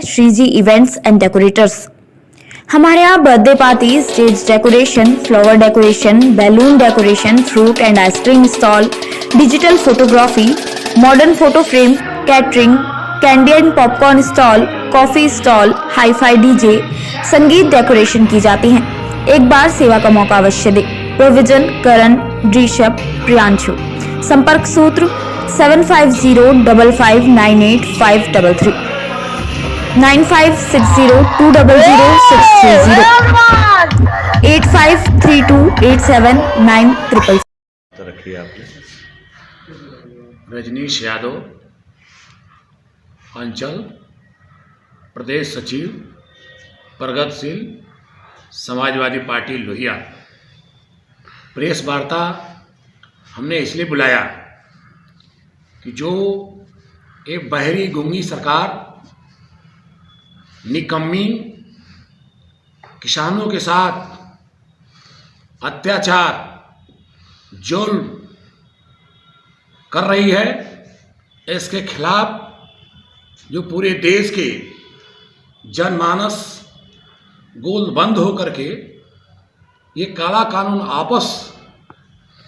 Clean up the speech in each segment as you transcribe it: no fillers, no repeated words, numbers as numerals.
Shriji events and decorators. हमारे यहाँ birthday party, stage decoration, flower decoration, balloon decoration, fruit and ice cream stall, digital photography, modern photo frame, catering, candy and popcorn stall, coffee stall, hi-fi DJ, संगीत decoration की जाती हैं। एक बार सेवा का मौका अवश्य दे। प्रोविजन करण, ऋषभ, प्रियांशु। संपर्क सूत्र 7505598533 9560200630 8532879333। तो रखिए आपने। रजनीश यादव, अंचल प्रदेश सचिव, प्रगतिशील समाजवादी पार्टी लोहिया। प्रेस वार्ता हमने इसलिए बुलाया कि जो एक बहरी गूंगी सरकार निकम्मी किसानों के साथ अत्याचार जुल्म कर रही है, इसके खिलाफ जो पूरे देश के जनमानस गोलबंद होकर के ये काला कानून आपस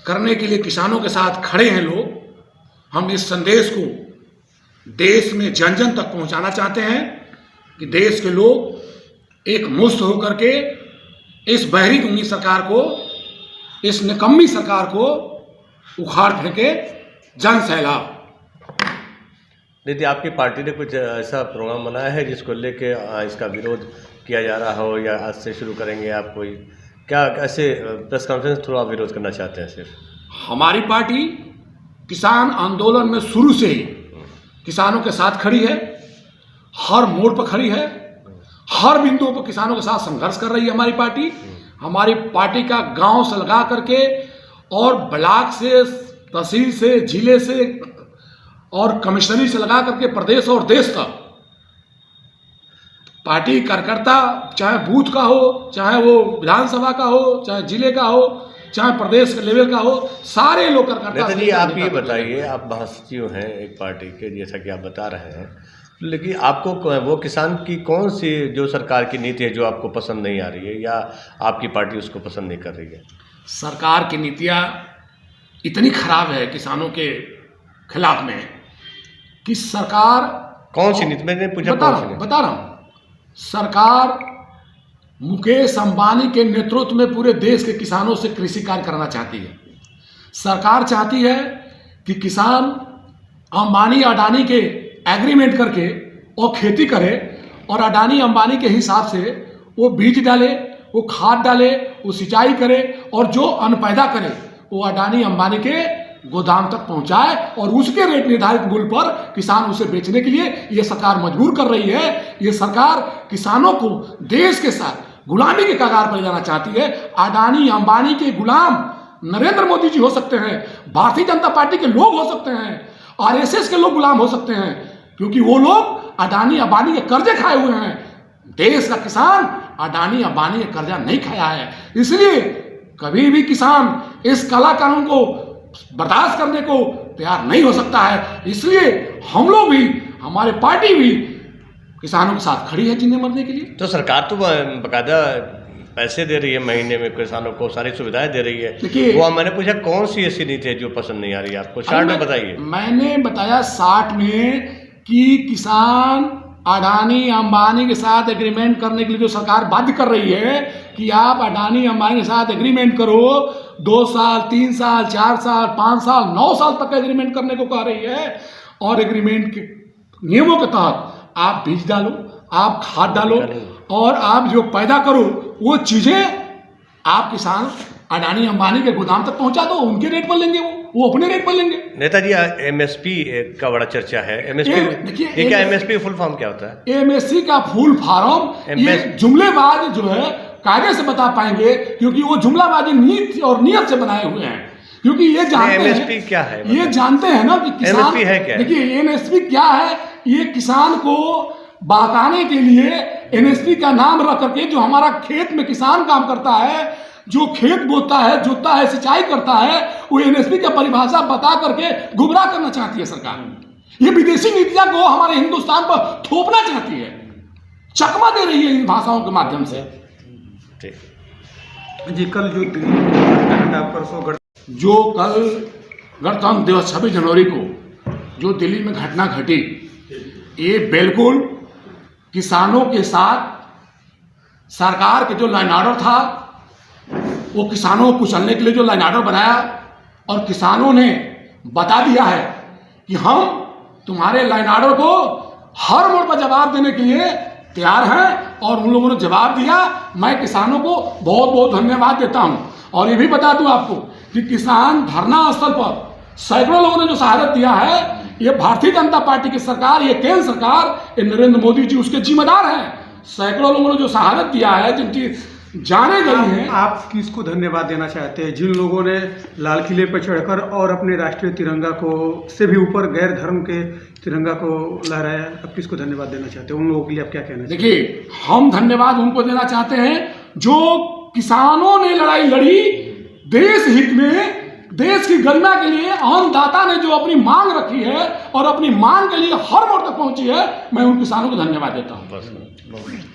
करने के लिए किसानों के साथ खड़े हैं लोग। हम इस संदेश को देश में जन जन तक पहुंचाना चाहते हैं कि देश के लोग एक मुश्त होकर के इस बहरी गूंगी सरकार को, इस निकम्मी सरकार को उखाड़ फेंके। जन सैलाब। दीदी, आपकी पार्टी ने कुछ ऐसा प्रोग्राम बनाया है जिसको लेके इसका विरोध किया जा रहा हो, या आज से शुरू करेंगे आप कोई क्या ऐसे प्रेस कॉन्फ्रेंस थ्रू आप विरोध करना चाहते हैं? सिर्फ हमारी पार्टी किसान आंदोलन में शुरू से ही किसानों के साथ खड़ी है, हर मोड़ पर खड़ी है, हर बिंदुओं पर किसानों के साथ संघर्ष कर रही है हमारी पार्टी। हमारी पार्टी का गांव से लगा करके और ब्लॉक से, तहसील से, जिले से और कमिश्नरी से लगा करके प्रदेश और देश तक पार्टी कार्यकर्ता, चाहे बूथ का हो, चाहे वो विधानसभा का हो, चाहे जिले का हो, चाहे प्रदेश के लेवल का हो, सारे लोग कार्यकर्ता। जी, आप ये बताइए, आप महासचिव हैं एक पार्टी के, जैसा कि आप बता रहे हैं, लेकिन आपको वो किसान की कौन सी जो सरकार की नीति है जो आपको पसंद नहीं आ रही है, या आपकी पार्टी उसको पसंद नहीं कर रही है? सरकार की नीतियाँ इतनी खराब है किसानों के खिलाफ में कि सरकार कौन सी नीति, मैंने पूछा बता रहा हूँ। सरकार मुकेश अंबानी के नेतृत्व में पूरे देश के किसानों से कृषि कार्य कराना चाहती है। सरकार चाहती है कि किसान अंबानी अडानी के एग्रीमेंट करके और खेती करे, और अडानी अंबानी के हिसाब से वो बीज डाले, वो खाद डाले, वो सिंचाई करे, और जो अन्न पैदा करे वो अडानी अंबानी के गोदाम तक पहुंचाए, और उसके रेट निर्धारित मूल्य पर किसान उसे बेचने के लिए ये सरकार मजबूर कर रही है। ये सरकार किसानों को देश के साथ गुलामी के कगार पर ले जाना चाहती है। अडानी अंबानी के गुलाम नरेंद्र मोदी जी हो सकते हैं, भारतीय जनता पार्टी के लोग हो सकते हैं, आरएसएस के लोग गुलाम हो सकते हैं, क्योंकि वो लोग अडानी अंबानी के कर्जे खाए हुए हैं। देश का किसान अडानी अंबानी के कर्जा नहीं खाया है, इसलिए कभी भी किसान इस काला कानून को बर्दाश्त करने को तैयार नहीं हो सकता है। इसलिए हम लोग भी, हमारी पार्टी भी किसानों के साथ खड़ी है जीने मरने के लिए। तो सरकार तो बाकायदा पैसे दे रही है, महीने में किसानों को सारी सुविधाएं दे रही है। देखिए, वो मैंने पूछा कौन सी ऐसी नीति है जो पसंद नहीं आ रही है आपको? 60 में बताइए। मैंने बताया 60 में कि किसान अडानी अंबानी के साथ एग्रीमेंट करने के लिए जो सरकार बाध्य कर रही है कि आप अडानी अंबानी के साथ एग्रीमेंट करो, 2 साल, 3 साल, 4 साल, 5 साल, 9 साल तक एग्रीमेंट करने को कह रही है, और एग्रीमेंट के नियमों के तहत आप बीज डालो, आप खाद डालो, और आप जो पैदा करो वो चीजें आप किसान अडानी अंबानी के गोदाम तक पहुंचा दो, उनके रेट पर लेंगे, वो अपने रेट पर लेंगे। नेताजी, एमएसपी का बड़ा चर्चा है। एमएसपी, ये क्या एमएसपी फुल फॉर्म क्या होता है? एमएसपी का फुल फॉर्म ये जुमलेबाज जो है कायदे से बता पाएंगे, क्योंकि वो जुमलाबाजी नीति और नियत से बनाए हुए हैं। क्योंकि ये जानते हैं एमएसपी क्या है, ये जानते हैं ना कि किसान एमएसपी है क्या? देखिए, एमएसपी क्या है, ये किसान को बहकाने के लिए एमएसपी का नाम रख करके, जो हमारा खेत में किसान काम करता है, जो खेत बोता है, जोतता है, सिंचाई करता है, वो एमएसपी का परिभाषा बता करके गुमराह करना चाहती है सरकार। ये विदेशी नीतियां को हमारे हिंदुस्तान पर थोपना चाहती है। चकमा दे रही है इन भाषाओं के माध्यम से। ठीक। जी, कल जो परसों जो कल गणतंत्र दिवस 26 जनवरी को जो दिल्ली में घटना घटी, ये बिल्कुल किसानों के साथ सरकार के जो लाइन ऑर्डर था, वो किसानों को कुचलने के लिए जो लाइन ऑर्डर बनाया, और किसानों ने बता दिया है कि हम तुम्हारे लाइन ऑर्डर को हर मोड़ पर जवाब देने के लिए तैयार हैं, और उन लोगों ने जवाब दिया। मैं किसानों को बहुत बहुत धन्यवाद देता हूं। और ये भी बता दूं आपको कि किसान धरना स्थल पर सैकड़ों लोगों ने जो शहादत दिया है, ये भारतीय जनता पार्टी की सरकार, ये केंद्र सरकार, ये नरेंद्र मोदी जी उसके जिम्मेदार हैं। सैकड़ों लोगों ने जो शहादत दिया है, जिनकी जाने गई हैं। आप किसको धन्यवाद देना चाहते हैं? जिन लोगों ने लाल किले पर चढ़कर और अपने राष्ट्रीय तिरंगा को से भी ऊपर गैर धर्म के तिरंगा को लहराया, आप किसको धन्यवाद देना चाहते हैं? उन लोगों के लिए आप क्या कहना चाहते हैं? देखिए, हम धन्यवाद उनको देना चाहते हैं जो किसानों ने लड़ाई लड़ी देश हित में, देश की गरिमा के लिए। अन्नदाता ने जो अपनी मांग रखी है और अपनी मांग के लिए हर मोड़ तक पहुंची है, मैं उन किसानों को धन्यवाद देता हूं।